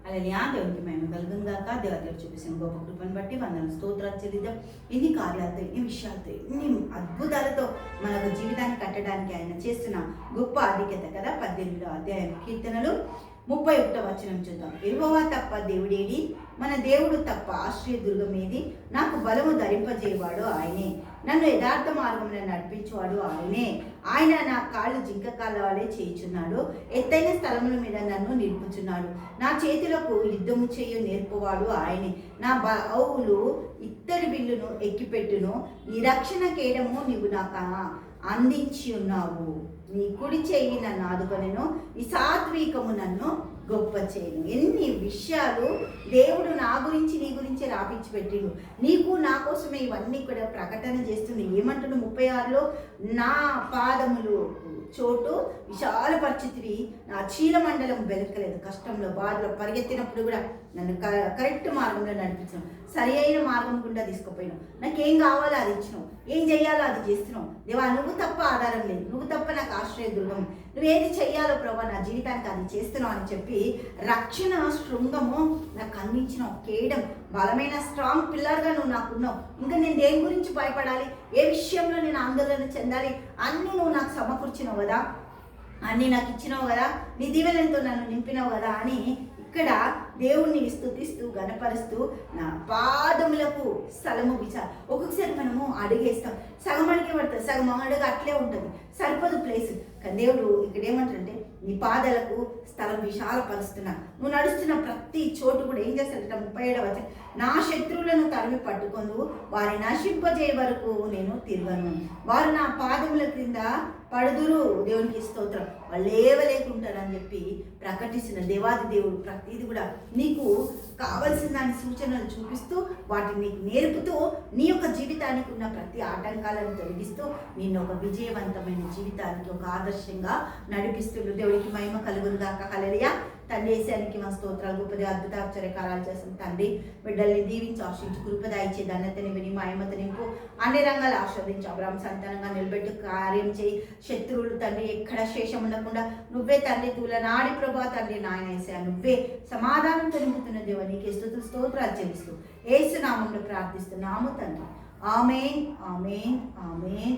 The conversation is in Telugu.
హల్లెలూయా. దేవునికి మహిమ కలుగును గాక. దేవదేవుడు చూపిస్తున్న గొప్ప కృపను బట్టి వందనాలు స్తోత్రాలు చెల్లిద్దాం. ఎన్ని కార్యాలతో, ఎన్ని విషయాలతో, ఎన్ని అద్భుతాలతో మనకు జీవితాన్ని కట్టడానికి ఆయన చేస్తున్న గొప్ప ఆధిక్యత కదా. 18వ అధ్యాయం కీర్తనలు 31వ వచనం చూద్దాం. యెహోవా తప్ప దేవుడేడి, మన దేవుడు తప్ప ఆశ్రయ దుర్గమేది. నాకు బలము ధరింపజేయవాడు ఆయనే, నన్ను యథార్థ మార్గంలో నడిపించేవాడు ఆయనే. ఆయన నా కాళ్ళు జింక కాళ్ళ వలె చేయుచున్నాడు, ఎత్తైన స్థలముల మీద నన్ను నిలుపుచున్నాడు. నా చేతులకు యుద్ధము చేయు నేర్పువాడు ఆయనే. నా బావులు ఇత్తడి బిల్లును ఎక్కిపెట్టును, నీ రక్షణ కేడము నీవు నాకు అందించి ఉన్నావు. నీ కుడి చేయి నన్ను ఆదుకొనెను, నీ సాత్వికము నన్ను గొప్ప చేయను. ఎన్ని విషయాలు దేవుడు నా గురించి నీ గురించి రాపించి పెట్టిండు. నీకు నా కోసమే ఇవన్నీ కూడా ప్రకటన చేస్తుంది. ఏమంటుడు 36లో, నా పాదములు చోటు విశాలపరిచితివి, నా చీలమండలం వెలకలేదు. కష్టంలో బాధలో పరిగెత్తినప్పుడు కూడా నన్ను కరెక్ట్ మార్గంలో నడిపించాను, సరి అయిన మార్గం గుండా తీసుకుపోయినావు. నాకేం కావాలో అది ఇచ్చినావు, ఏం చేయాలో అది చేస్తున్నావు. దేవా, నువ్వు తప్ప ఆధారం లేదు, నువ్వు తప్ప నాకు ఆశ్రయ దుర్గం, నువ్వేది చెయ్యాలో ప్రభా నా జీవితానికి అది చేస్తున్నావు అని చెప్పి రక్షణ శృంగము నాకు అందించినావు. కేయడం బలమైన స్ట్రాంగ్ పిల్లర్గా నువ్వు నాకున్నావు. ఇంకా నేను దేని గురించి భయపడాలి, ఏ విషయంలో నేను ఆందోళన చెందాలి, అన్నీ నువ్వు నాకు సమకూర్చినావు కదా, అన్నీ నాకు ఇచ్చినావు కదా, నీ దీవెనలతో నన్ను నింపినావు కదా అని ఇక్కడ దేవుణ్ణి స్తుతిస్తూ గణపరుస్తూ నా పాదములకు స్థలము విచారు. ఒక్కొక్కసారి మనము అడిగేస్తాం, సగం అడిగే పడుతుంది, సగం అడుగు అట్లే ఉంటుంది, సరిపోదు ప్లేస్. కానీ దేవుడు ఇక్కడ ఏమంటాడంటే నీ పాదాలకు స్థలం విశాలపరుస్తున్నా. నువ్వు నడుస్తున్న ప్రతి చోటు కూడా ఏం చేస్తాడంట 37వ వచనం, నా శత్రువులను తరిమి పట్టుకొను, వారి నశింపజేయ వరకు నేను తిరగను. వారు నా పాదముల క్రింద పడుదురు. దేవునికి స్తోత్రం. వాళ్ళు లేవలేకుంటారని చెప్పి ప్రకటిస్తున్న దేవాది దేవుడు ప్రతిది కూడా నీకు కావలసిన దాని సూచనలు చూపిస్తూ వాటిని నీకు నేర్పుతూ నీ యొక్క జీవితానికి ఉన్న ప్రతి ఆటంకాలను తొలగిస్తూ నిన్ను ఒక విజయవంతమైన జీవితానికి ఒక ఆదర్శంగా నడిపిస్తుండు. దేవుడికి మహిమ కలుగును గాక. హల్లెలూయా. తండ్రి యేసయ్యానికి మా స్తోత్రాలు. గొప్పది అద్భుత ఆశ్చర్యకారాలు చేస్తాం తండ్రి. బిడ్డల్ని దీవించి ఆశ్రయించి కృపద ఇచ్చే ధన్యతని విని మహిమత నింపు, అన్ని రంగాలు ఆస్వాదించి అబ్రాహాము సంతానంగా నిలబెట్టి కార్యం చేయి. శత్రువులు తండ్రి ఎక్కడ శేషం ఉండకుండా నువ్వే తండ్రి తూలనాడి ప్రభా తండ్రి నాయన యేసయ్యా, నువ్వే సమాధానం తెలుపుతున్న దేవ నీకే స్తుతులు స్తోత్రాలు చెల్లిస్తూ యేసు నామములో ప్రార్థిస్తున్నాము తండ్రి. ఆమేన్, ఆమేన్, ఆమేన్.